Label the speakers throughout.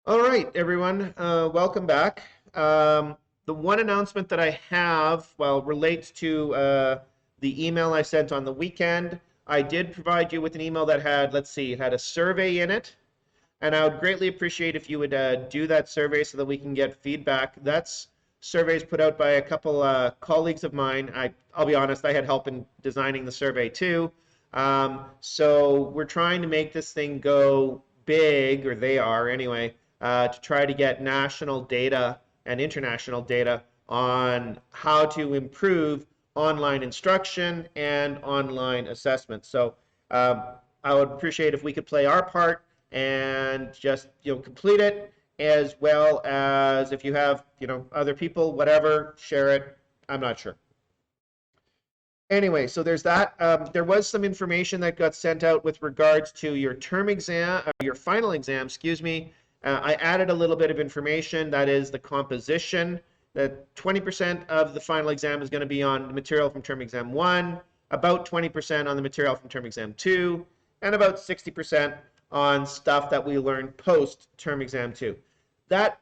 Speaker 1: All right, everyone, welcome back. The one announcement that I have, well, relates to the email I sent on the weekend. I did provide you with an email that had, let's see, it had a survey in it, and I would greatly appreciate if you would do that survey so that we can get feedback. That's surveys put out by a couple colleagues of mine. I'll be honest, I had help in designing the survey too. So we're trying to make this thing go big, or they are anyway, to try to get national data and international data on how to improve online instruction and online assessment. So I would appreciate if we could play our part and just complete it, as well as if you have other people, whatever, share it. I'm not sure. Anyway, so there's that. There was some information that got sent out with regards to your term exam, your final exam, excuse me. I added a little bit of information. That is the composition. That 20% of the final exam is going to be on the material from term exam 1, about 20% on the material from term exam 2, and about 60% on stuff that we learned post term exam 2. That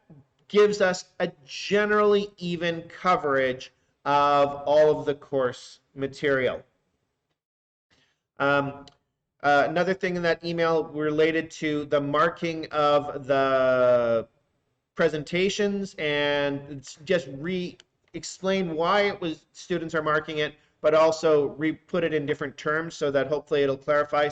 Speaker 1: gives us a generally even coverage of all of the course material. Another thing in that email related to the marking of the presentations, and just re-explain why it was students are marking it, but also put it in different terms so that hopefully it'll clarify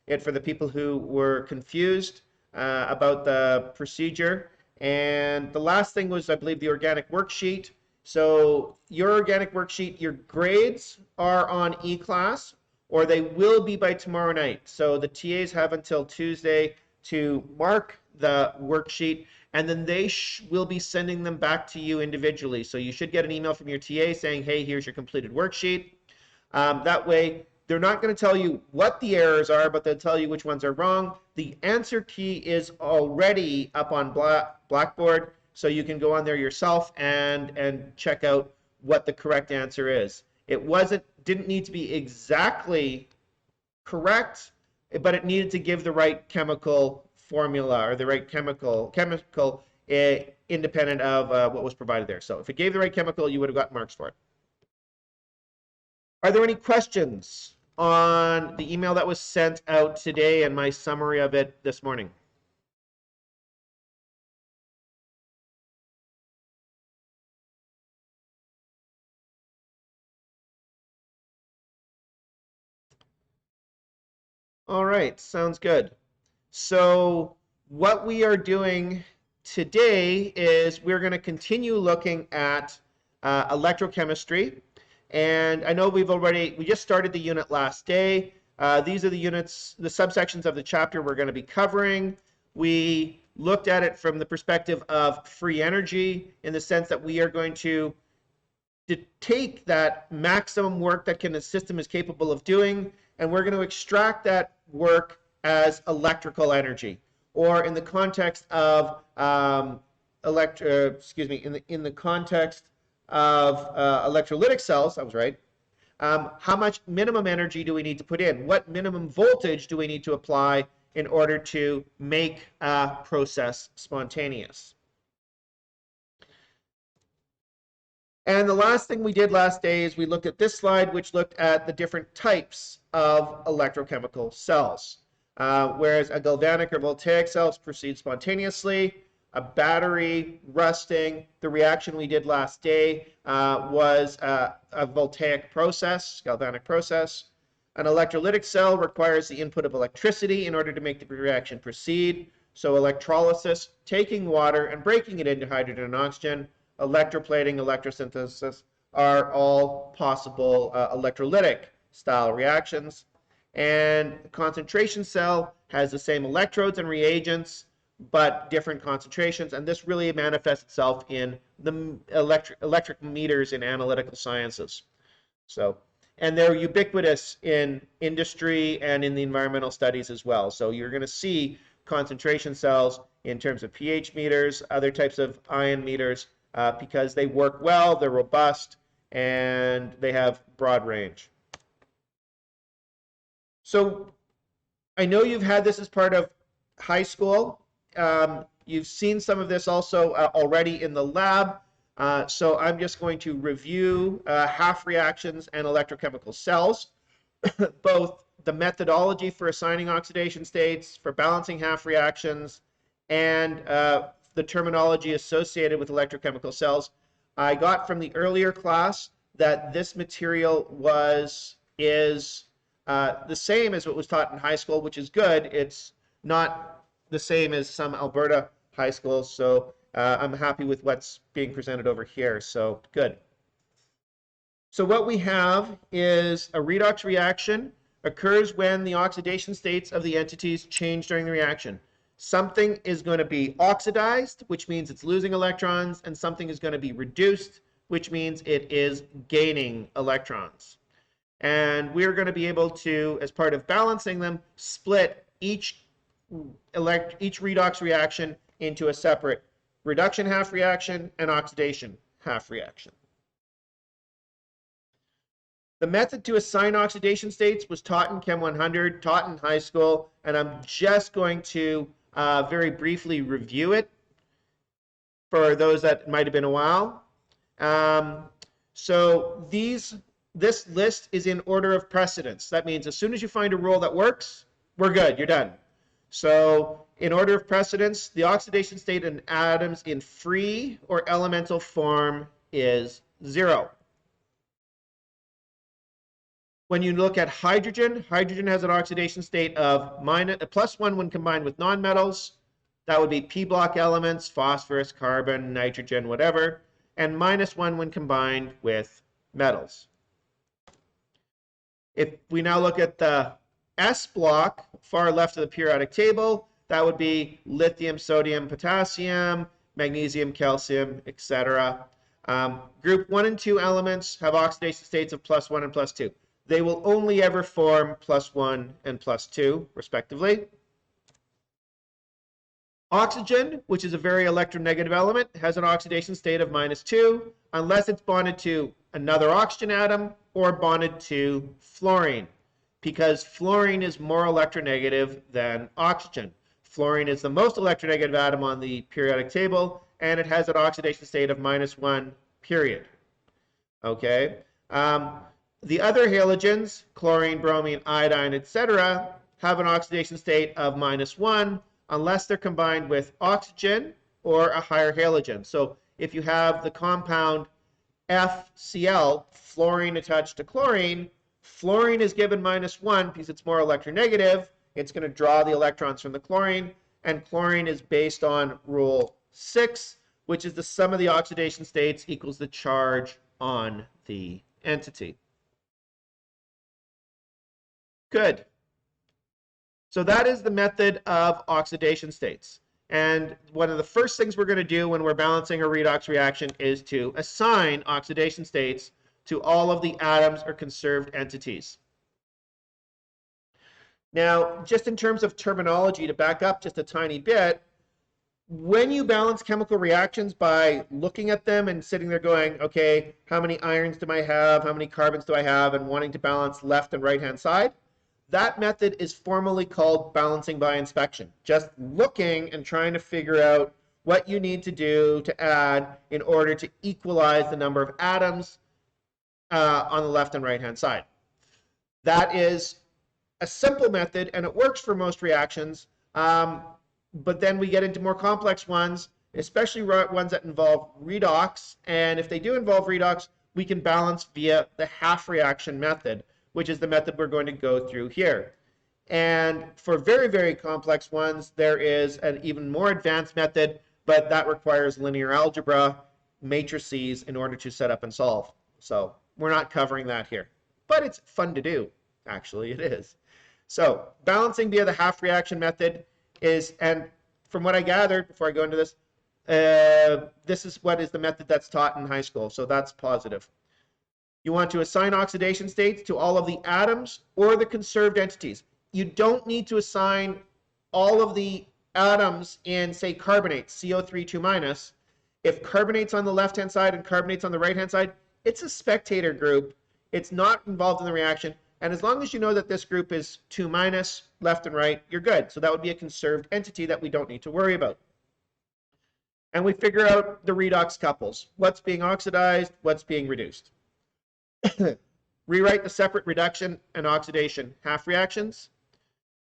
Speaker 1: it for the people who were confused about the procedure. And the last thing was, I believe, the organic worksheet. So your organic worksheet, your grades are on E-class, or they will be by tomorrow night. So the TAs have until Tuesday to mark the worksheet, and then they will be sending them back to you individually. So you should get an email from your TA saying, hey, here's your completed worksheet. That way, they're not going to tell you what the errors are, but they'll tell you which ones are wrong. The answer key is already up on Blackboard, so you can go on there yourself and check out what the correct answer is. It didn't need to be exactly correct, but it needed to give the right chemical formula, or the right chemical independent of what was provided there. So if it gave the right chemical, you would have got marks for it. Are there any questions on the email that was sent out today and my summary of it this morning? All right, sounds good. So what we are doing today is we're going to continue looking at electrochemistry. And I know we just started the unit last day. These are the units, the subsections of the chapter we're going to be covering. We looked at it from the perspective of free energy, in the sense that we are going to take that maximum work that a system is capable of doing, and we're going to extract that work as electrical energy, or in the context of in the context of electrolytic cells, I was right. How much minimum energy do we need to put in? What minimum voltage do we need to apply in order to make a process spontaneous? And the last thing we did last day is we looked at this slide, which looked at the different types of electrochemical cells. Whereas a galvanic or voltaic cells proceed spontaneously, a battery rusting, the reaction we did last day was a voltaic process, galvanic process. An electrolytic cell requires the input of electricity in order to make the reaction proceed. So electrolysis, taking water and breaking it into hydrogen and oxygen, electroplating, electrosynthesis are all possible electrolytic style reactions. And the concentration cell has the same electrodes and reagents, but different concentrations, and this really manifests itself in the electric meters in analytical sciences. So, and they're ubiquitous in industry and in the environmental studies as well. So you're going to see concentration cells in terms of pH meters, other types of ion meters, because they work well, they're robust, and they have broad range. So I know you've had this as part of high school. You've seen some of this also already in the lab. So I'm just going to review half reactions and electrochemical cells, both the methodology for assigning oxidation states, for balancing half reactions, and the terminology associated with electrochemical cells. I got from the earlier class that this material is the same as what was taught in high school, which is good. It's not the same as some Alberta high schools, so I'm happy with what's being presented over here, so good. So what we have is a redox reaction occurs when the oxidation states of the entities change during the reaction. Something is going to be oxidized, which means it's losing electrons, and something is going to be reduced, which means it is gaining electrons. And we're going to be able to, as part of balancing them, split each redox reaction into a separate reduction half reaction and oxidation half reaction. The method to assign oxidation states was taught in Chem 100, taught in high school, and I'm just going to very briefly review it for those that might have been a while. So this list is in order of precedence. That means as soon as you find a rule that works, we're good, you're done. So in order of precedence, the oxidation state in atoms in free or elemental form is 0. When you look at hydrogen, hydrogen has an oxidation state of +1 when combined with nonmetals. That would be p block elements, phosphorus, carbon, nitrogen, whatever, and -1 when combined with metals. If we now look at the S block, far left of the periodic table, that would be lithium, sodium, potassium, magnesium, calcium, etc. Group 1 and 2 elements have oxidation states of +1 and +2. They will only ever form +1 and +2, respectively. Oxygen, which is a very electronegative element, has an oxidation state of -2 unless it's bonded to another oxygen atom or bonded to fluorine, because fluorine is more electronegative than oxygen. Fluorine is the most electronegative atom on the periodic table, and it has an oxidation state of -1, period. Okay? The other halogens, chlorine, bromine, iodine, etc., have an oxidation state of -1 unless they're combined with oxygen or a higher halogen. So if you have the compound FCl, fluorine attached to chlorine, fluorine is given -1 because it's more electronegative. It's going to draw the electrons from the chlorine, and chlorine is based on rule 6, which is the sum of the oxidation states equals the charge on the entity. Good. So that is the method of oxidation states. And one of the first things we're going to do when we're balancing a redox reaction is to assign oxidation states to all of the atoms or conserved entities. Now, just in terms of terminology, to back up just a tiny bit, when you balance chemical reactions by looking at them and sitting there going, okay, how many irons do I have, how many carbons do I have, and wanting to balance left and right-hand side, that method is formally called balancing by inspection. Just looking and trying to figure out what you need to do to add in order to equalize the number of atoms on the left and right-hand side. That is a simple method, and it works for most reactions, but then we get into more complex ones, especially ones that involve redox, and if they do involve redox, we can balance via the half reaction method, which is the method we're going to go through here. And for very, very complex ones, there is an even more advanced method, but that requires linear algebra, matrices, in order to set up and solve. So we're not covering that here, but it's fun to do. Actually, it is. So balancing via the half reaction method is, and from what I gathered before I go into this, this is what is the method that's taught in high school, so that's positive. You want to assign oxidation states to all of the atoms or the conserved entities. You don't need to assign all of the atoms in, say, carbonates, CO3 2-. If carbonate's on the left-hand side and carbonate's on the right-hand side, it's a spectator group. It's not involved in the reaction. And as long as you know that this group is 2-, left and right, you're good. So that would be a conserved entity that we don't need to worry about. and we figure out the redox couples. What's being oxidized, what's being reduced. Rewrite the separate reduction and oxidation half reactions.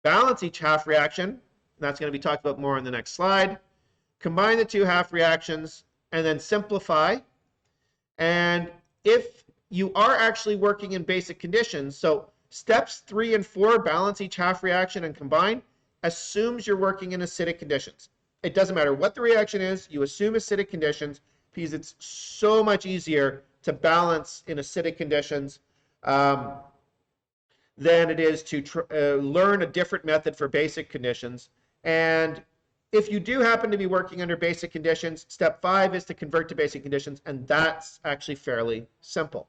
Speaker 1: Balance each half reaction. That's going to be talked about more in the next slide. Combine the two half reactions and then simplify. And if you are actually working in basic conditions, so steps 3 and 4, balance each half reaction and combine, assumes you're working in acidic conditions. It doesn't matter what the reaction is, you assume acidic conditions because it's so much easier to balance in acidic conditions than it is to learn a different method for basic conditions. And if you do happen to be working under basic conditions, step 5 is to convert to basic conditions, and that's actually fairly simple.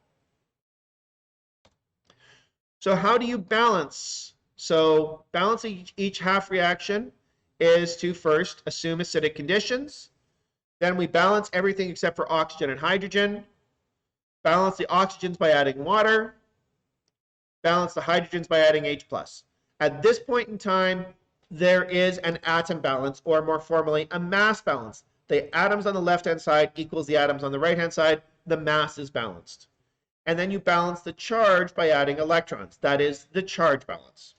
Speaker 1: So how do you balance? So balancing each half reaction is to first assume acidic conditions. Then we balance everything except for oxygen and hydrogen. Balance the oxygens by adding water. Balance the hydrogens by adding H+. At this point in time, there is an atom balance, or more formally, a mass balance. The atoms on the left-hand side equals the atoms on the right-hand side. The mass is balanced. And then you balance the charge by adding electrons. That is the charge balance.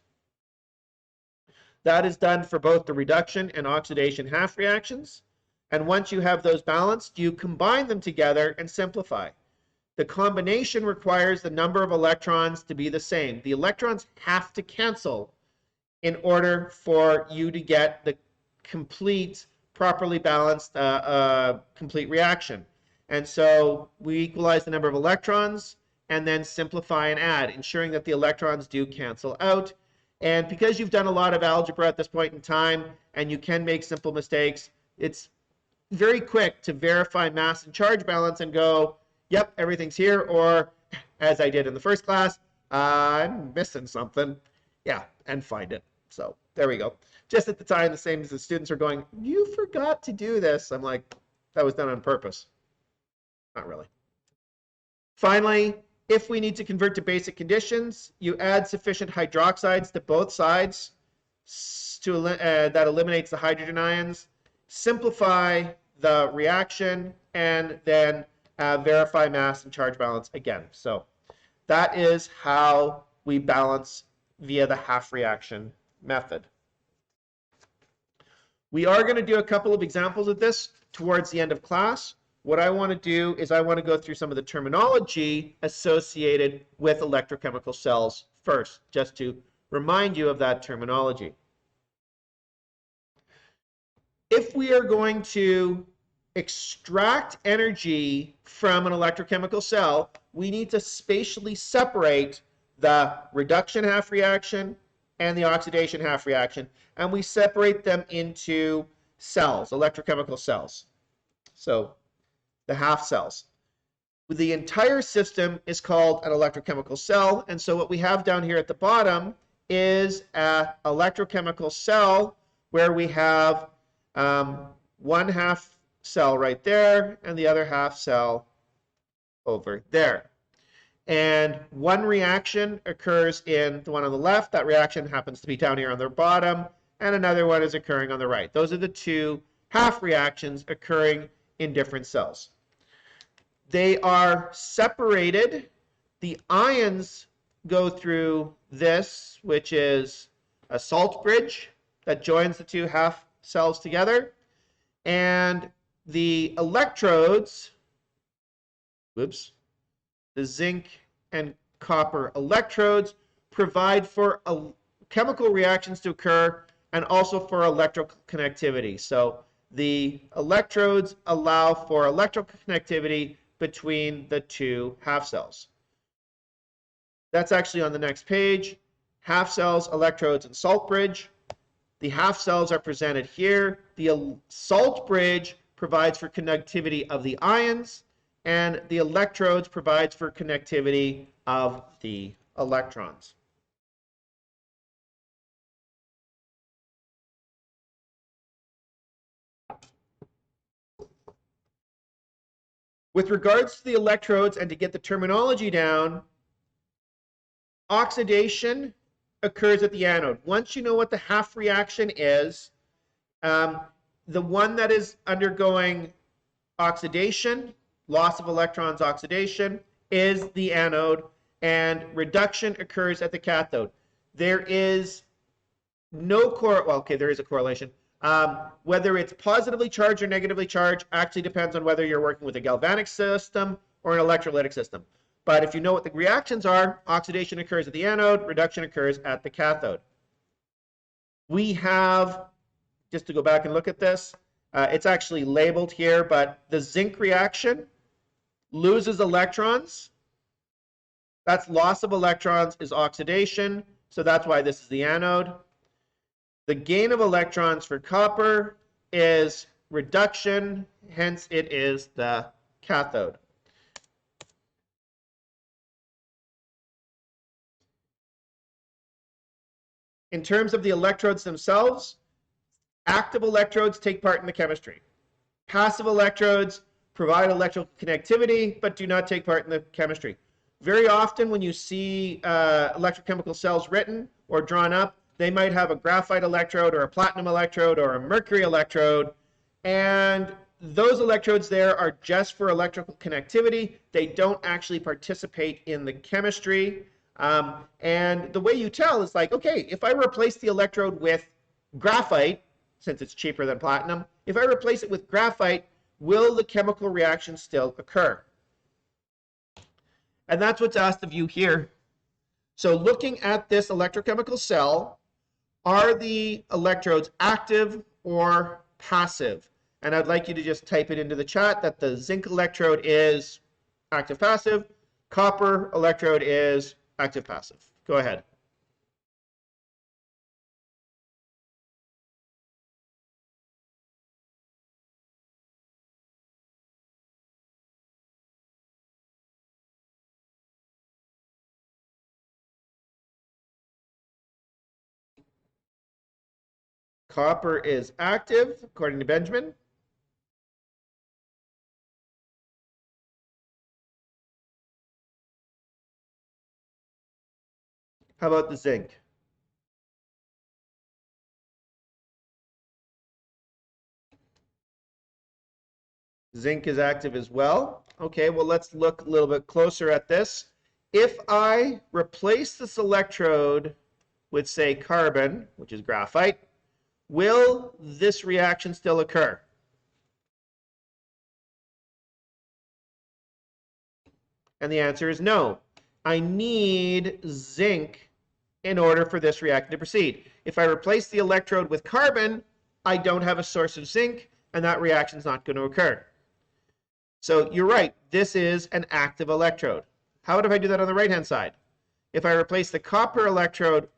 Speaker 1: That is done for both the reduction and oxidation half reactions. And once you have those balanced, you combine them together and simplify. The combination requires the number of electrons to be the same. The electrons have to cancel in order for you to get the complete, properly balanced, complete reaction. And so we equalize the number of electrons and then simplify and add, ensuring that the electrons do cancel out. And because you've done a lot of algebra at this point in time and you can make simple mistakes, it's very quick to verify mass and charge balance and go, yep, everything's here, or as I did in the first class, I'm missing something. Yeah, and find it. So there we go. Just at the time, the same as the students are going, you forgot to do this. I'm like, that was done on purpose. Not really. Finally, if we need to convert to basic conditions, you add sufficient hydroxides to both sides that eliminates the hydrogen ions. Simplify the reaction and then verify mass and charge balance again. So that is how we balance via the half reaction method. We are going to do a couple of examples of this towards the end of class. What I want to do is I want to go through some of the terminology associated with electrochemical cells first, just to remind you of that terminology. If we are going to extract energy from an electrochemical cell, we need to spatially separate the reduction half reaction and the oxidation half reaction, and we separate them into cells, electrochemical cells. So the half cells. The entire system is called an electrochemical cell, and so what we have down here at the bottom is an electrochemical cell where we have one half cell right there and the other half cell over there. And one reaction occurs in the one on the left. That reaction happens to be down here on the bottom, and another one is occurring on the right. Those are the two half reactions occurring in different cells. They are separated. The ions go through this, which is a salt bridge that joins the two half cells together. And the electrodes, the zinc and copper electrodes provide for chemical reactions to occur and also for electrical connectivity. So the electrodes allow for electrical connectivity between the two half cells. That's actually on the next page. Half cells, electrodes, and salt bridge. The half cells are presented here. The salt bridge provides for connectivity of the ions, and the electrodes provides for connectivity of the electrons. With regards to the electrodes, and to get the terminology down, oxidation occurs at the anode. Once you know what the half reaction is, the one that is undergoing oxidation, loss of electrons, oxidation, is the anode, and reduction occurs at the cathode. There is no there is a correlation. Whether it's positively charged or negatively charged actually depends on whether you're working with a galvanic system or an electrolytic system. But if you know what the reactions are, oxidation occurs at the anode, reduction occurs at the cathode. We have, just to go back and look at this, it's actually labeled here, but the zinc reaction loses electrons. That's loss of electrons is oxidation, so that's why this is the anode. The gain of electrons for copper is reduction, hence it is the cathode. In terms of the electrodes themselves, active electrodes take part in the chemistry. Passive electrodes provide electrical connectivity, but do not take part in the chemistry. Very often when you see electrochemical cells written or drawn up, they might have a graphite electrode or a platinum electrode or a mercury electrode, and those electrodes there are just for electrical connectivity. They don't actually participate in the chemistry. And the way you tell is like, okay, if I replace the electrode with graphite, since it's cheaper than platinum, if I replace it with graphite, will the chemical reaction still occur? And that's what's asked of you here. So looking at this electrochemical cell, are the electrodes active or passive? And I'd like you to just type it into the chat that the zinc electrode is active passive, copper electrode is active passive. Go ahead. Copper is active, according to Benjamin. How about the zinc? Zinc is active as well. Okay, well, let's look a little bit closer at this. If I replace this electrode with, say, carbon, which is graphite, will this reaction still occur? And the answer is no. I need zinc in order for this reaction to proceed. If I replace the electrode with carbon, I don't have a source of zinc, and that reaction is not going to occur. So you're right, this is an active electrode. How about if I do that on the right-hand side? If I replace the copper electrode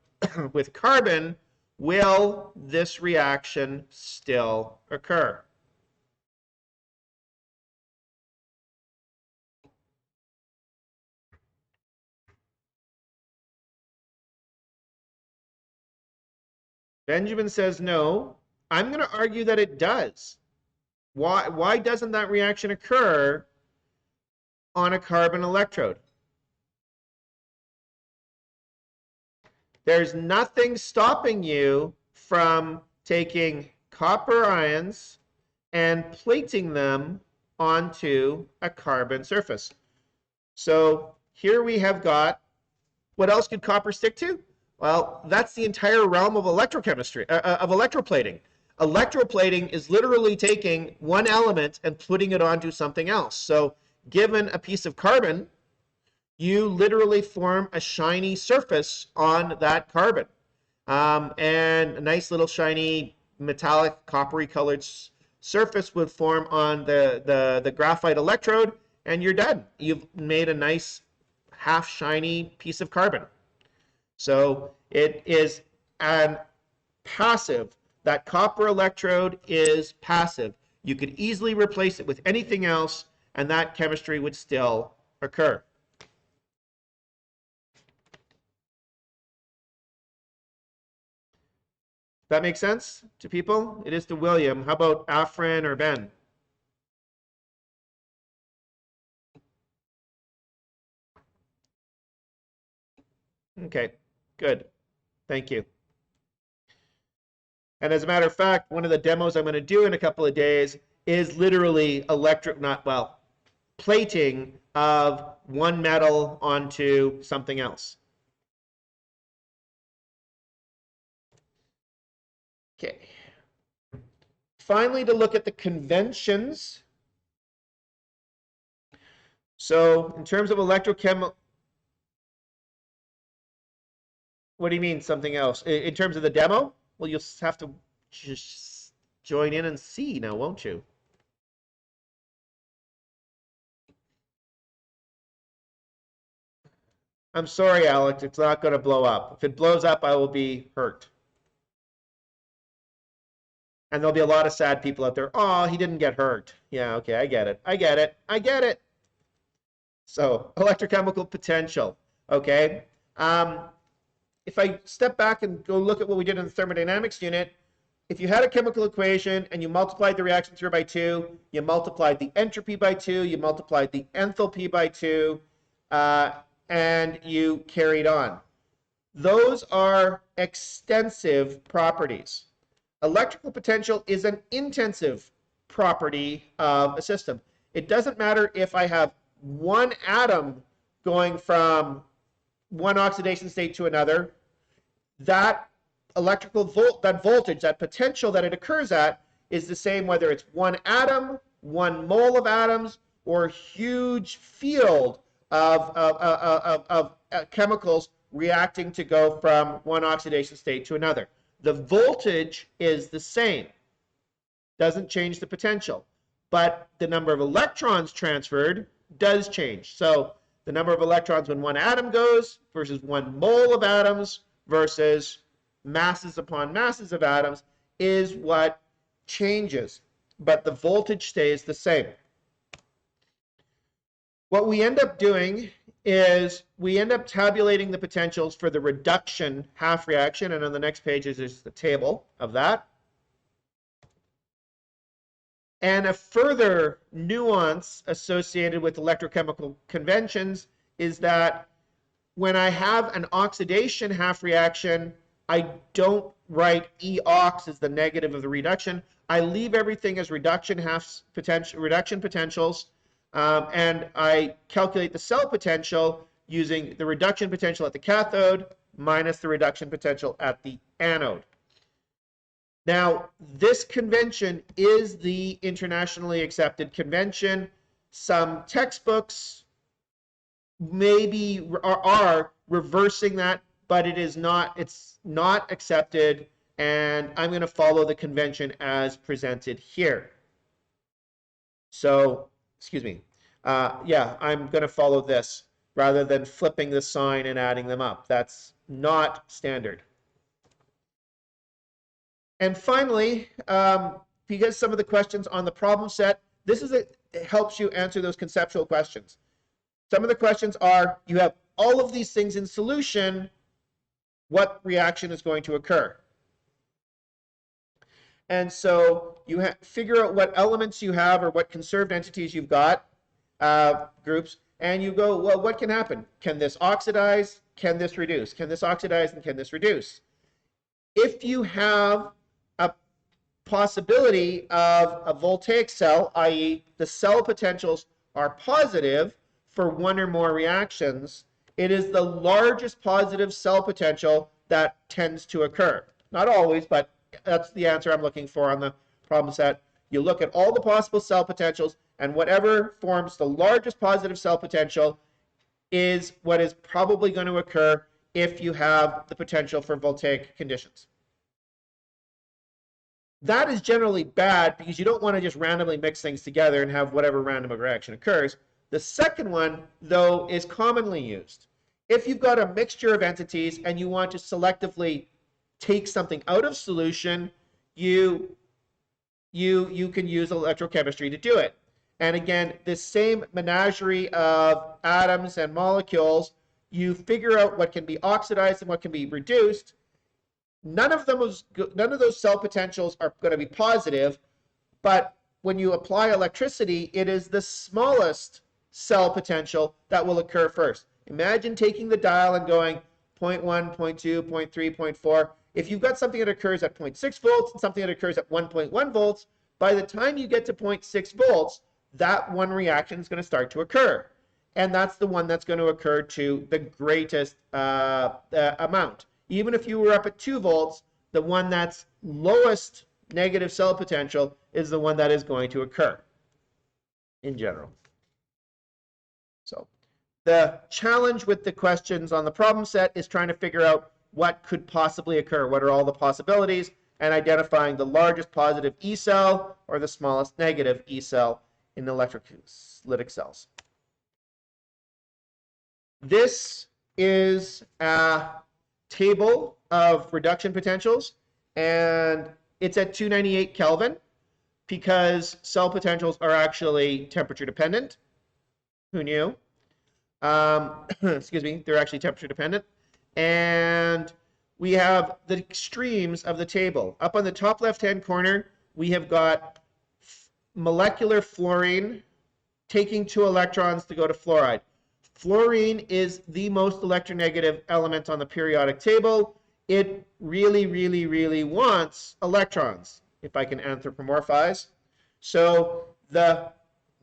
Speaker 1: with carbon, will this reaction still occur? Benjamin says no. I'm going to argue that it does. Why doesn't that reaction occur on a carbon electrode? There's nothing stopping you from taking copper ions and plating them onto a carbon surface. So here we have got, what else could copper stick to? Well, that's the entire realm of electrochemistry, of electroplating. Electroplating is literally taking one element and putting it onto something else. So given a piece of carbon, you literally form a shiny surface on that carbon. And a nice little shiny metallic coppery colored surface would form on the graphite electrode, and you're done. You've made a nice half shiny piece of carbon. So it is an passive. That copper electrode is passive. You could easily replace it with anything else, and that chemistry would still occur. That makes sense to people? It is to William. How about Afrin or Ben? Okay, good. Thank you. And as a matter of fact, one of the demos I'm going to do in a couple of days is literally plating of one metal onto something else. Okay. Finally, to look at the conventions. So in terms of electrochemical, what do you mean something else? In terms of the demo? Well, you'll have to just join in and see now, won't you? I'm sorry, Alex, it's not going to blow up. If it blows up, I will be hurt. And there'll be a lot of sad people out there. Oh, he didn't get hurt. Yeah, okay, I get it. I get it. I get it. So, electrochemical potential. Okay. If I step back and go look at what we did in the thermodynamics unit, if you had a chemical equation and you multiplied the reaction through by 2, you multiplied the entropy by 2, you multiplied the enthalpy by 2, and you carried on. Those are extensive properties. Electrical potential is an intensive property of a system. It doesn't matter if I have one atom going from one oxidation state to another, that voltage, that potential that it occurs at is the same whether it's one atom, 1 mole of atoms, or a huge field of chemicals reacting to go from one oxidation state to another. The voltage is the same, doesn't change the potential, but the number of electrons transferred does change. So the number of electrons when one atom goes versus 1 mole of atoms versus masses upon masses of atoms is what changes, but the voltage stays the same. What we end up doing is we end up tabulating the potentials for the reduction half reaction, and on the next page is the table of that. And a further nuance associated with electrochemical conventions is that when I have an oxidation half reaction, I don't write E-ox as the negative of the reduction. I leave everything as reduction potentials, and I calculate the cell potential using the reduction potential at the cathode minus the reduction potential at the anode. Now, this convention is the internationally accepted convention. Some textbooks maybe are reversing that, but it's not accepted, and I'm going to follow the convention as presented here. So, excuse me. Yeah, I'm going to follow this rather than flipping the sign and adding them up. That's not standard. And finally, because some of the questions on the problem set, it helps you answer those conceptual questions. Some of the questions are, you have all of these things in solution, what reaction is going to occur? And so you figure out what elements you have or what conserved entities you've got, groups, and you go, well, what can happen? Can this oxidize? Can this reduce? Can this oxidize and can this reduce? If you have a possibility of a voltaic cell, i.e. the cell potentials are positive for one or more reactions, it is the largest positive cell potential that tends to occur. Not always, but that's the answer I'm looking for on the problem set. You look at all the possible cell potentials, and whatever forms the largest positive cell potential is what is probably going to occur if you have the potential for voltaic conditions. That is generally bad because you don't want to just randomly mix things together and have whatever random reaction occurs. The second one, though, is commonly used. If you've got a mixture of entities and you want to selectively take something out of solution, you can use electrochemistry to do it. And again, this same menagerie of atoms and molecules, you figure out what can be oxidized and what can be reduced. None of those cell potentials are going to be positive, but when you apply electricity, it is the smallest cell potential that will occur first. Imagine taking the dial and going 0.1, 0.2, 0.3, 0.4. If you've got something that occurs at 0.6 volts and something that occurs at 1.1 volts, By the time you get to 0.6 volts, that one reaction is going to start to occur. And that's the one that's going to occur to the greatest amount. Even if you were up at 2 volts, the one that's lowest negative cell potential is the one that is going to occur in general. So the challenge with the questions on the problem set is trying to figure out what could possibly occur. What are all the possibilities? And identifying the largest positive E cell or the smallest negative E cell in the electrolytic cells. This is a table of reduction potentials, and it's at 298 Kelvin because cell potentials are actually temperature dependent. Who knew? Excuse me, they're actually temperature dependent. And we have the extremes of the table. Up on the top left-hand corner, we have got molecular fluorine taking 2 electrons to go to fluoride. Fluorine is the most electronegative element on the periodic table. It really, really, really wants electrons, if I can anthropomorphize. So the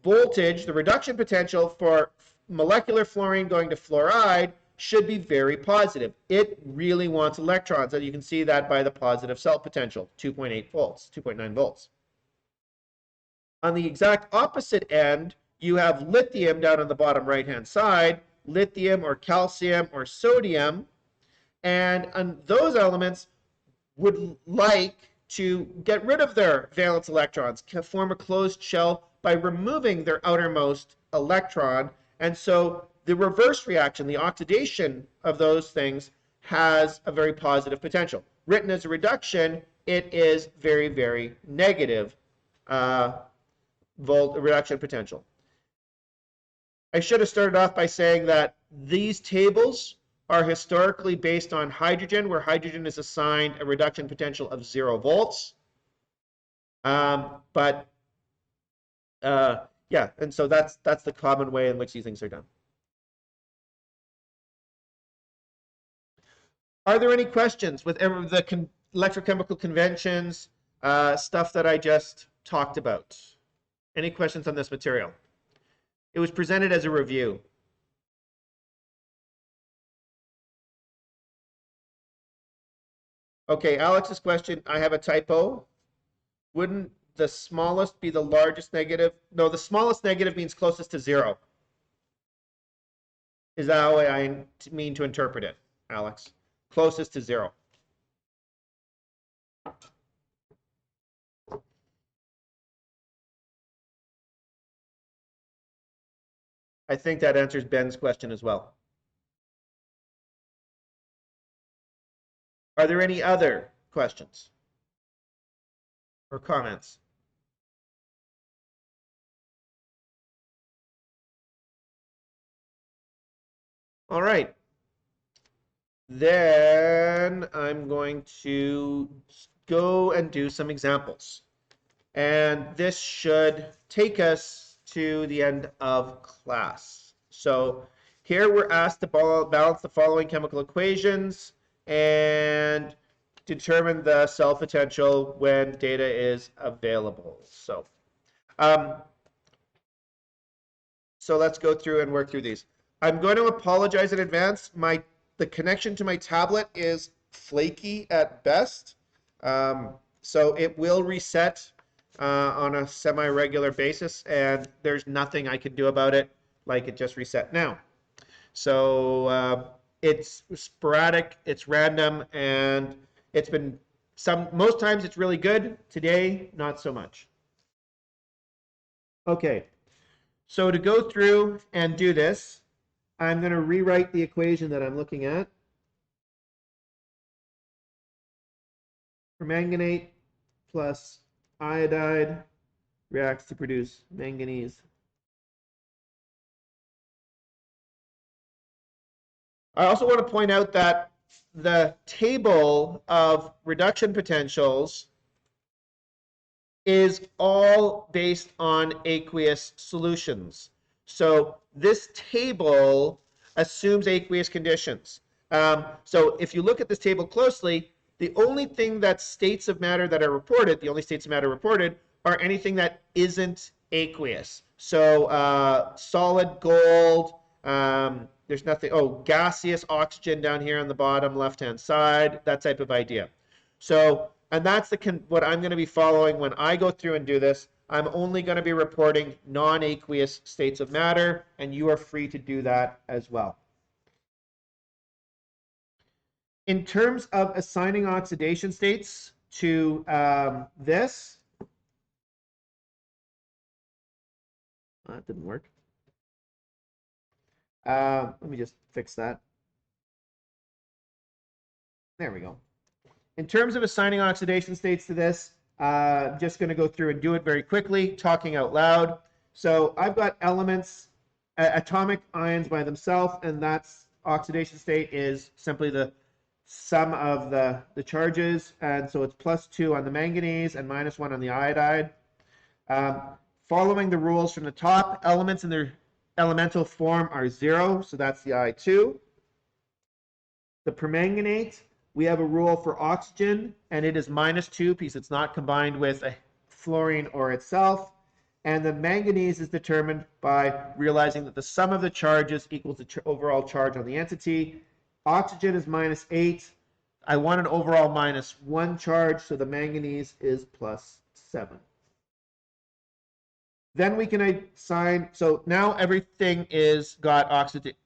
Speaker 1: voltage, the reduction potential for molecular fluorine going to fluoride should be very positive. It really wants electrons, and you can see that by the positive cell potential, 2.8 volts, 2.9 volts. On the exact opposite end, you have lithium down on the bottom right-hand side, lithium or calcium or sodium, and those elements would like to get rid of their valence electrons, can form a closed shell by removing their outermost electron, and so the reverse reaction, the oxidation of those things, has a very positive potential. Written as a reduction, it is very, very negative reduction potential. I should have started off by saying that these tables are historically based on hydrogen, where hydrogen is assigned a reduction potential of 0 volts. Yeah, and so that's the common way in which these things are done. Are there any questions with the electrochemical conventions, stuff that I just talked about? Any questions on this material? It was presented as a review. Okay, Alex's question, I have a typo. Wouldn't the smallest be the largest negative? No, the smallest negative means closest to 0. Is that how I mean to interpret it, Alex? Closest to 0. I think that answers Ben's question as well. Are there any other questions or comments? All right. Then I'm going to go and do some examples. And this should take us to the end of class. So here we're asked to balance the following chemical equations and determine the cell potential when data is available. So let's go through and work through these. I'm going to apologize in advance. The connection to my tablet is flaky at best. So it will reset on a semi-regular basis, and there's nothing I can do about it, like it just reset now. So it's sporadic, it's random, and it's been most times it's really good. Today, not so much. Okay, so to go through and do this, I'm going to rewrite the equation that I'm looking at. Permanganate plus iodide reacts to produce manganese. I also want to point out that the table of reduction potentials is all based on aqueous solutions. So this table assumes aqueous conditions. So if you look at this table closely, the only thing that states of matter that are reported, the only states of matter reported, are anything that isn't aqueous. So solid gold, there's nothing, oh, gaseous oxygen down here on the bottom left-hand side, that type of idea. So, and that's what I'm going to be following when I go through and do this. I'm only going to be reporting non-aqueous states of matter, and you are free to do that as well. In terms of assigning oxidation states to this, that didn't work. Let me just fix that. There we go. In terms of assigning oxidation states to this, I'm just going to go through and do it very quickly, talking out loud. So I've got elements, atomic ions by themselves, and that's oxidation state is simply the sum of the charges. And so it's +2 on the manganese and -1 on the iodide. Following the rules from the top, elements in their elemental form are 0, so that's the I2. The permanganate, we have a rule for oxygen, and it is -2 because it's not combined with a fluorine or itself. And the manganese is determined by realizing that the sum of the charges equals the overall charge on the entity. Oxygen is -8. I want an overall -1 charge, so the manganese is +7. Then we can assign, so now everything is got oxidation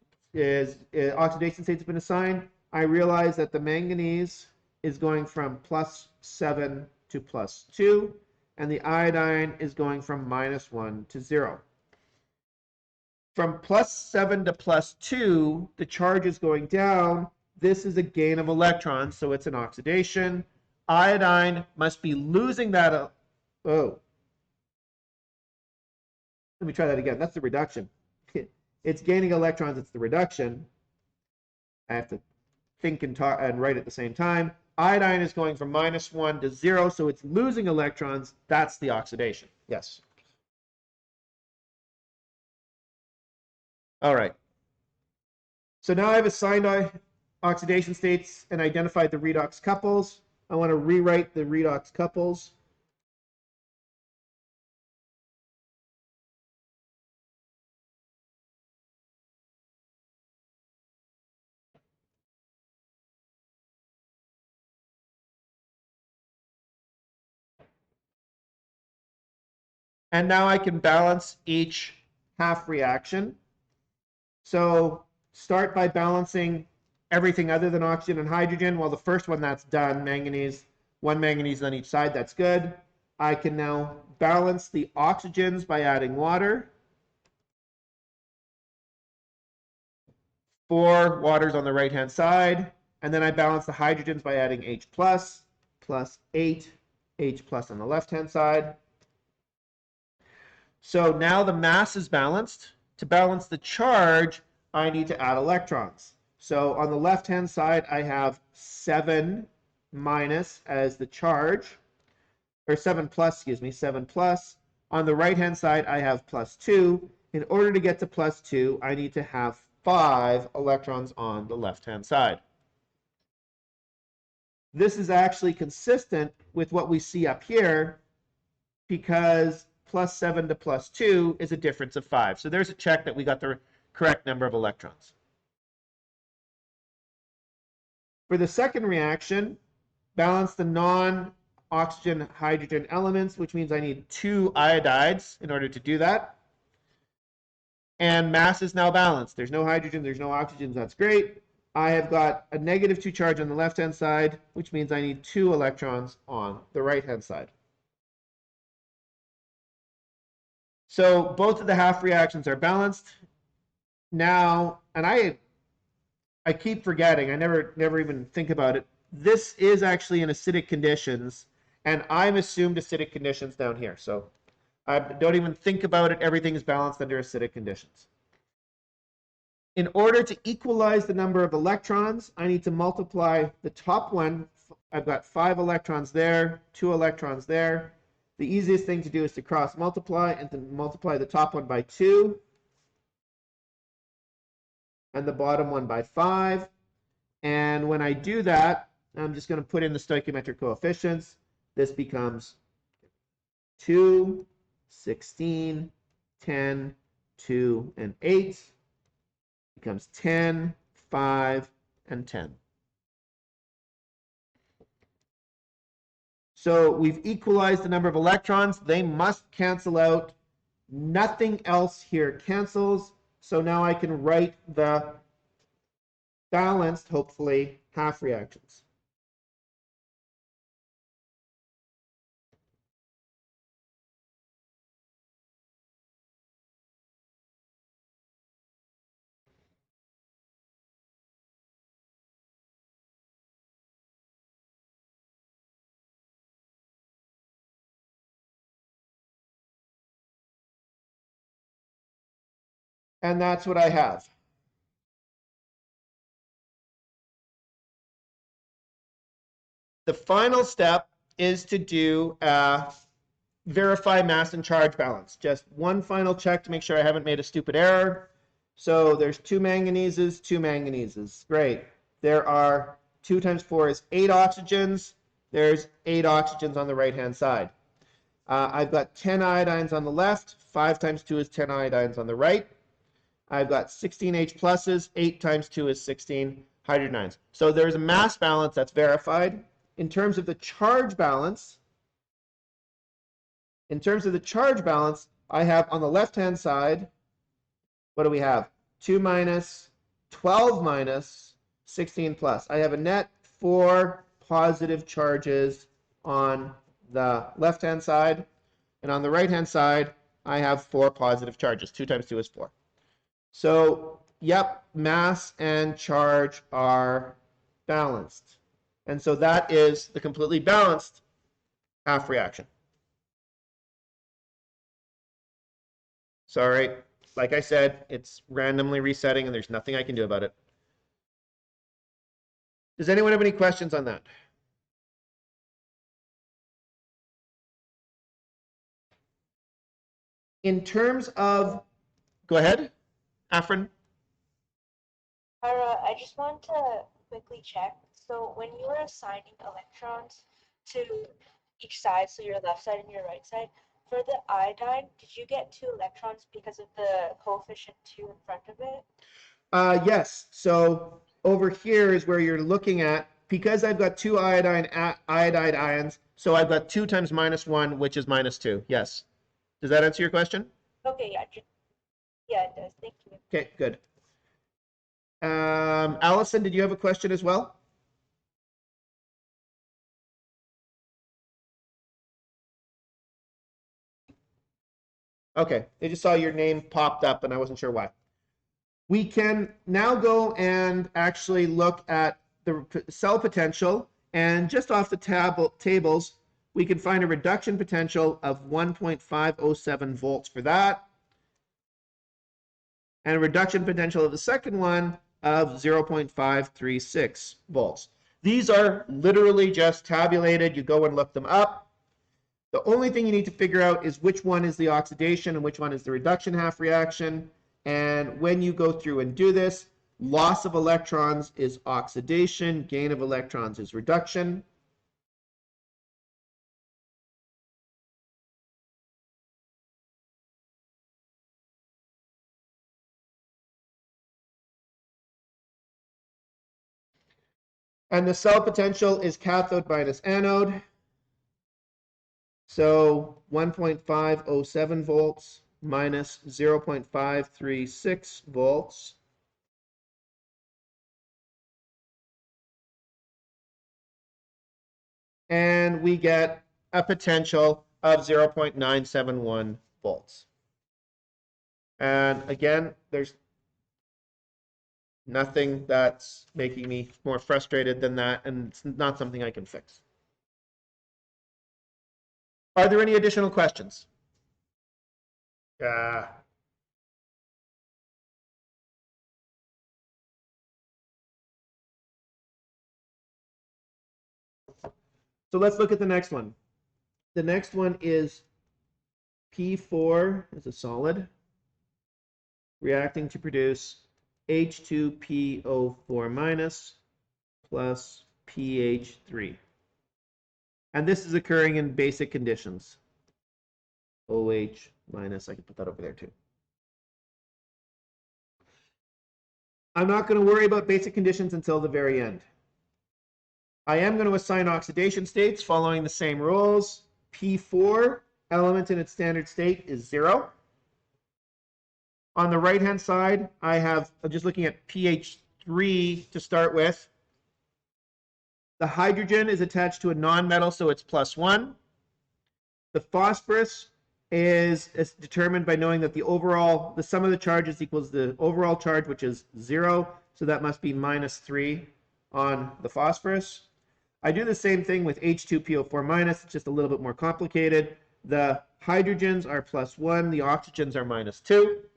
Speaker 1: states have been assigned. I realize that the manganese is going from +7 to +2, and the iodine is going from -1 to 0. From +7 to +2, the charge is going down. This is a gain of electrons, so it's an oxidation. Iodine must be losing that. Oh. Let me try that again. That's the reduction. It's gaining electrons. It's the reduction. I have to think and talk and write at the same time. Iodine is going from -1 to 0, so it's losing electrons. That's the oxidation. Yes. All right. So now I've assigned oxidation states and identified the redox couples. I want to rewrite the redox couples. And now I can balance each half reaction. So start by balancing everything other than oxygen and hydrogen. Well, the first one that's done, manganese, 1 manganese on each side, that's good. I can now balance the oxygens by adding water. 4 waters on the right-hand side. And then I balance the hydrogens by adding H+, +8, H+ on the left-hand side. So now the mass is balanced. To balance the charge, I need to add electrons. So on the left-hand side, I have 7- as the charge, or 7+, excuse me, 7+. On the right-hand side, I have +2. In order to get to +2, I need to have 5 electrons on the left-hand side. This is actually consistent with what we see up here because +7 to +2 is a difference of 5. So there's a check that we got the correct number of electrons. For the second reaction, balance the non-oxygen hydrogen elements, which means I need 2 iodides in order to do that. And mass is now balanced. There's no hydrogen, there's no oxygens, that's great. I have got a -2 charge on the left-hand side, which means I need 2 electrons on the right-hand side. So both of the half reactions are balanced. Now, and I keep forgetting, I never even think about it. This is actually in acidic conditions, and I've assumed acidic conditions down here. So I don't even think about it. Everything is balanced under acidic conditions. In order to equalize the number of electrons, I need to multiply the top one. I've got 5 electrons there, 2 electrons there. The easiest thing to do is to cross multiply and to multiply the top one by 2 and the bottom one by 5. And when I do that, I'm just going to put in the stoichiometric coefficients. This becomes 2, 16, 10, 2, and 8 becomes 10, 5, and 10. So we've equalized the number of electrons. They must cancel out. Nothing else here cancels. So now I can write the balanced, hopefully, half reactions. And that's what I have. The final step is to do verify mass and charge balance. Just one final check to make sure I haven't made a stupid error. So there's 2 manganeses, 2 manganeses. Great. There are 2 times 4 is 8 oxygens. There's 8 oxygens on the right-hand side. I've got 10 iodines on the left. 5 times 2 is 10 iodines on the right. I've got 16 H pluses. 8 times 2 is 16 hydrogen ions. So there's a mass balance that's verified. In terms of the charge balance, I have on the left-hand side, what do we have? 2 minus, 12 minus, 16 plus. I have a net 4 positive charges on the left-hand side. And on the right-hand side, I have 4 positive charges. 2 times 2 is 4. So, yep, mass and charge are balanced. And so that is the completely balanced half reaction. Sorry, like I said, it's randomly resetting and there's nothing I can do about it. Does anyone have any questions on that? In terms of, go ahead, Afrin.
Speaker 2: Ira, I just want to quickly check. So when you were assigning electrons to each side, so your left side and your right side, for the iodine, did you get 2 electrons because of the coefficient 2 in front of it?
Speaker 1: Yes. So over here is where you're looking at, because I've got 2 iodine ions, so I've got 2 times minus 1, which is minus 2. Yes. Does that answer your question?
Speaker 2: Okay, yeah, yeah, it does. Thank you.
Speaker 1: Okay, good. Allison, did you have a question as well? Okay, I just saw your name popped up and I wasn't sure why. We can now go and actually look at the cell potential, and just off the tables, we can find a reduction potential of 1.507 volts for that, and a reduction potential of the second one of 0.536 volts. These are literally just tabulated. You go and look them up. The only thing you need to figure out is which one is the oxidation and which one is the reduction half reaction. And when you go through and do this, loss of electrons is oxidation, gain of electrons is reduction. And the cell potential is cathode minus anode. So 1.507 volts minus 0.536 volts. And we get a potential of 0.971 volts. And again, there's nothing that's making me more frustrated than that, and it's not something I can fix. Are there any additional questions? So let's look at the next one. The next one is P4 is a solid reacting to produce H2PO4 minus plus PH3. And this is occurring in basic conditions. OH minus, I can put that over there too. I'm not going to worry about basic conditions until the very end. I am going to assign oxidation states following the same rules. P4, element in its standard state, is 0. On the right-hand side, I'm just looking at pH3 to start with. The hydrogen is attached to a non-metal, so it's +1. The phosphorus is determined by knowing that the sum of the charges equals the overall charge, which is 0. So that must be -3 on the phosphorus. I do the same thing with H2PO4 minus. It's just a little bit more complicated. The hydrogens are +1. The oxygens are -2.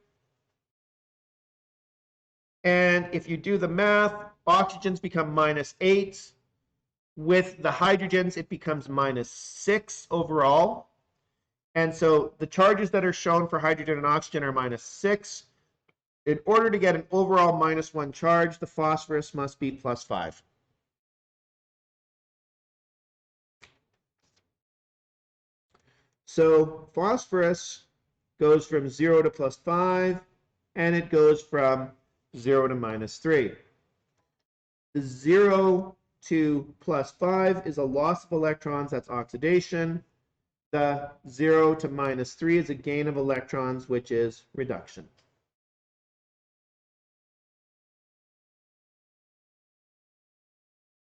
Speaker 1: And if you do the math, oxygens become -8. With the hydrogens, it becomes -6 overall. And so the charges that are shown for hydrogen and oxygen are -6. In order to get an overall -1 charge, the phosphorus must be +5. So phosphorus goes from 0 to +5, and it goes from 0 to -3. The 0 to +5 is a loss of electrons, that's oxidation. The 0 to -3 is a gain of electrons, which is reduction.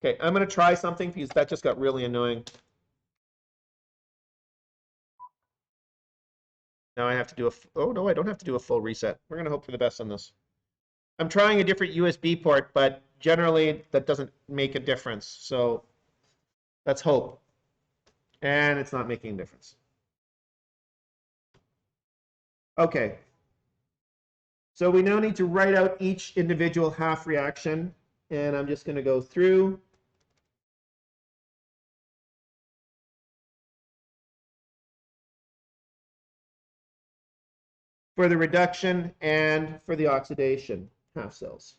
Speaker 1: Okay, I'm going to try something because that just got really annoying. Now I have to do oh no, I don't have to do a full reset. We're going to hope for the best on this. I'm trying a different USB port, but generally that doesn't make a difference. So let's hope. And it's not making a difference. Okay. So we now need to write out each individual half reaction. And I'm just going to go through. For the reduction and for the oxidation half cells.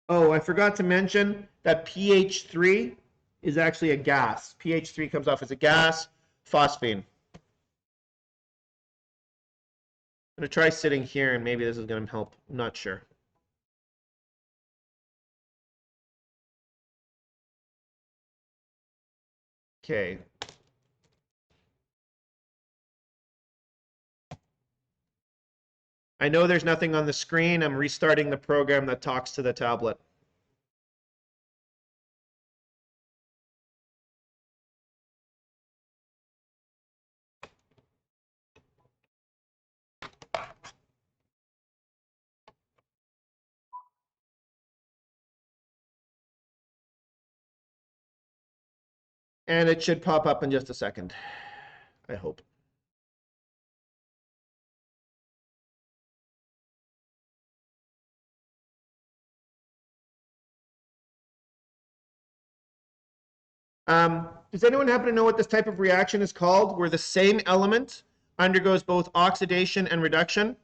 Speaker 1: Oh, I forgot to mention that pH3 is actually a gas. pH3 comes off as a gas, phosphine. I'm going to try sitting here and maybe this is going to help. I'm not sure. Okay. I know there's nothing on the screen. I'm restarting the program that talks to the tablet. And it should pop up in just a second, I hope. Does anyone happen to know what this type of reaction is called, where the same element undergoes both oxidation and reduction?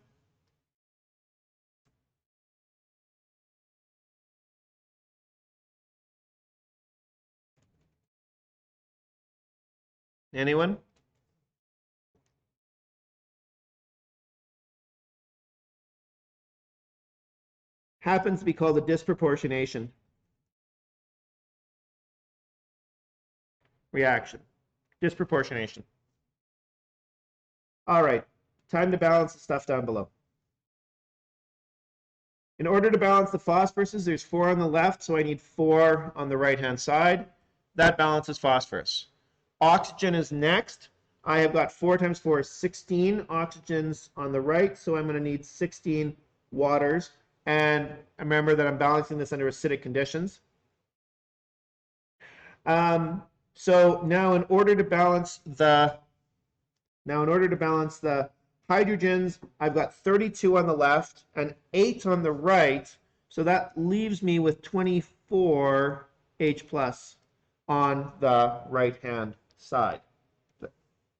Speaker 1: Anyone? Happens to be called a disproportionation reaction. Disproportionation. All right, time to balance the stuff down below. In order to balance the phosphoruses, there's 4 on the left, so I need 4 on the right-hand side. That balances phosphorus. Oxygen is next. I have got 4 times 4 is 16 oxygens on the right, so I'm going to need 16 waters. And remember that I'm balancing this under acidic conditions. So now in order to balance the hydrogens, I've got 32 on the left and 8 on the right. So that leaves me with 24 H plus on the right-hand side.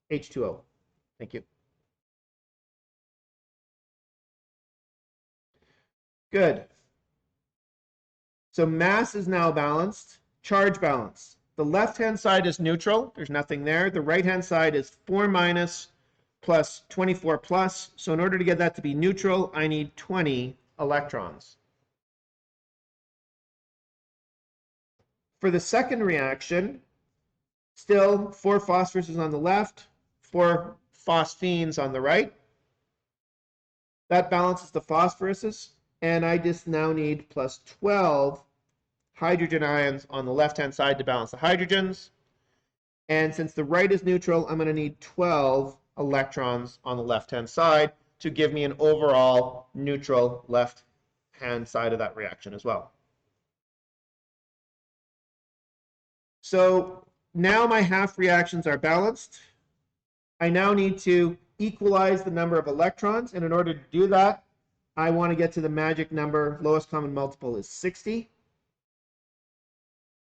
Speaker 1: H2O. Thank you. Good. So mass is now balanced. Charge balance. the left-hand side is neutral. There's nothing there. The right-hand side is 4 minus plus 24 plus. So in order to get that to be neutral, I need 20 electrons. For the second reaction, still 4 phosphoruses on the left, 4 phosphines on the right. That balances the phosphoruses, and I just now need plus 12 hydrogen ions on the left-hand side to balance the hydrogens. And since the right is neutral, I'm going to need 12 electrons on the left-hand side to give me an overall neutral left-hand side of that reaction as well. So now my half reactions are balanced. I now need to equalize the number of electrons, and in order to do that, I want to get to the magic number. Lowest common multiple is 60,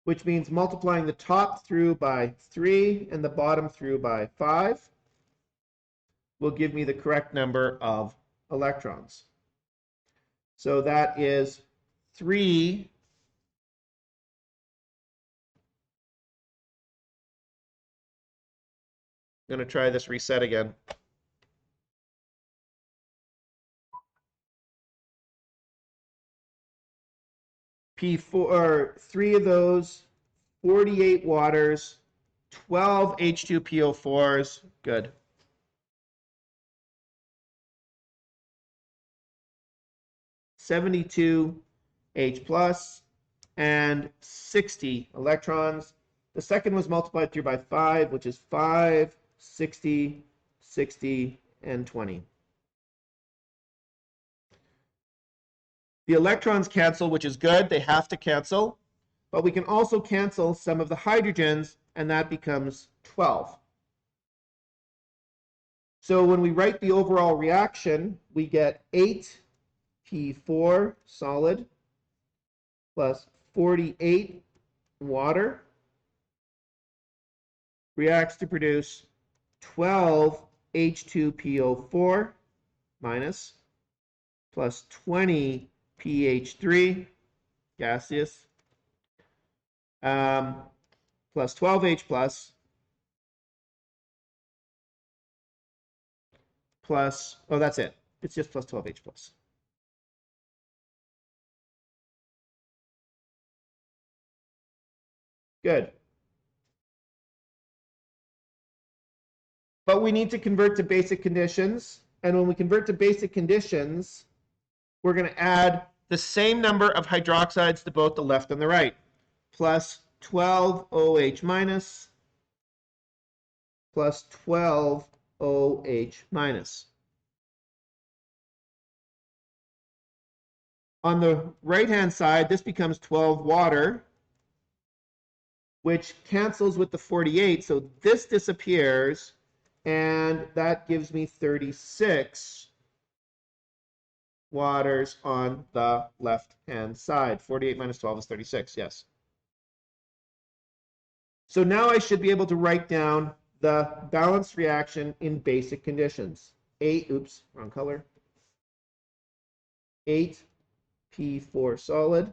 Speaker 1: which means multiplying the top through by 3 and the bottom through by 5 will give me the correct number of electrons. So that is 3 I'm going to try this reset again. P4, or 3 of those, 48 waters, 12 H2PO4s, good. 72 H plus, and 60 electrons. The second was multiplied through by 5, which is 5, 60, 60, and 20. The electrons cancel, which is good. They have to cancel. But we can also cancel some of the hydrogens, and that becomes 12. So when we write the overall reaction, we get 8P4 solid plus 48 water reacts to produce 12 H2PO4 minus plus 20 PH3 gaseous plus 12H plus, oh, that's it. It's just plus 12H plus. Good. But we need to convert to basic conditions. And when we convert to basic conditions, we're going to add the same number of hydroxides to both the left and the right. Plus 12 OH minus plus 12 OH minus. On the right-hand side, this becomes 12 water, which cancels with the 48. So this disappears, and that gives me 36 waters on the left-hand side. 48 minus 12 is 36, yes. So now I should be able to write down the balanced reaction in basic conditions. Oops, wrong color. 8P4 solid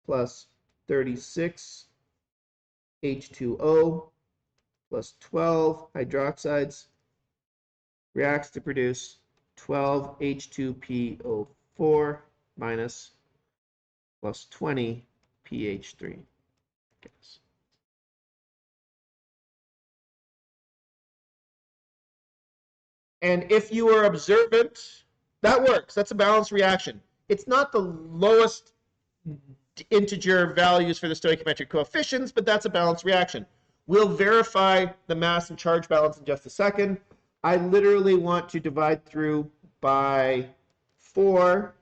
Speaker 1: plus 36 H2O plus 12 hydroxides reacts to produce 12 H2PO4 minus plus 20 PH3 gas. And if you are observant, that works. That's a balanced reaction. It's not the lowest integer values for the stoichiometric coefficients, but that's a balanced reaction. We'll verify the mass and charge balance in just a second. I literally want to divide through by 4.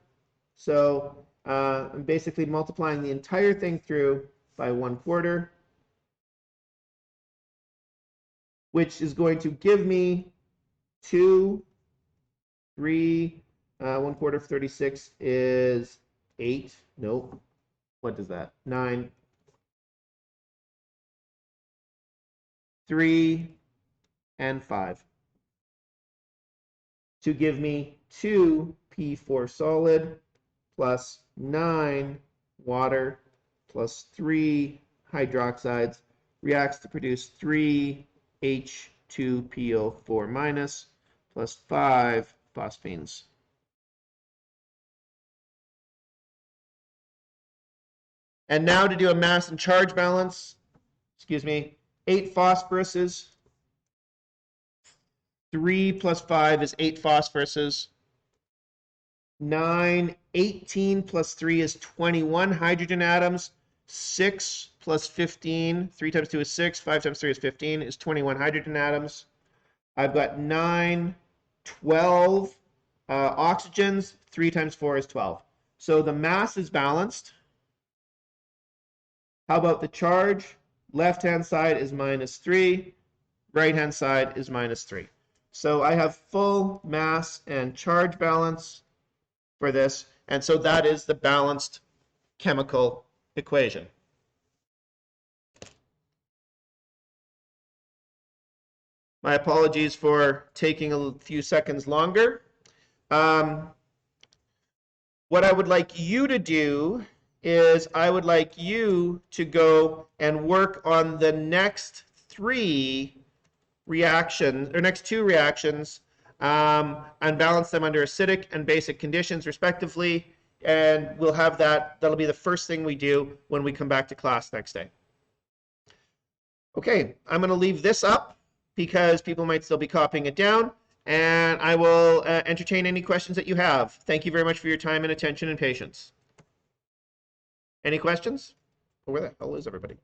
Speaker 1: So I'm basically multiplying the entire thing through by 1/4, which is going to give me 2, 3, 1/4 of 36 is 8. Nope. What does that? 9. 3 and 5. To give me 2P4 solid plus 9 water plus 3 hydroxides reacts to produce 3H2PO4 minus plus 5 phosphines. And now to do a mass and charge balance, 8 phosphoruses. 3 plus 5 is 8 phosphoruses. 18 plus 3 is 21 hydrogen atoms. 6 plus 15, 3 times 2 is 6, 5 times 3 is 15, is 21 hydrogen atoms. I've got 12 oxygens. 3 times 4 is 12. So the mass is balanced. How about the charge? Left-hand side is -3. Right-hand side is -3. So I have full mass and charge balance for this. And so that is the balanced chemical equation. My apologies for taking a few seconds longer. What I would like you to do is I would like you to go and work on the next 3 reactions, or next 2 reactions, and balance them under acidic and basic conditions respectively. And we'll have that'll be the first thing we do when we come back to class next day. Okay, I'm going to leave this up because people might still be copying it down, and I will entertain any questions that you have. Thank you very much for your time and attention and patience. Any questions? Where the hell is everybody?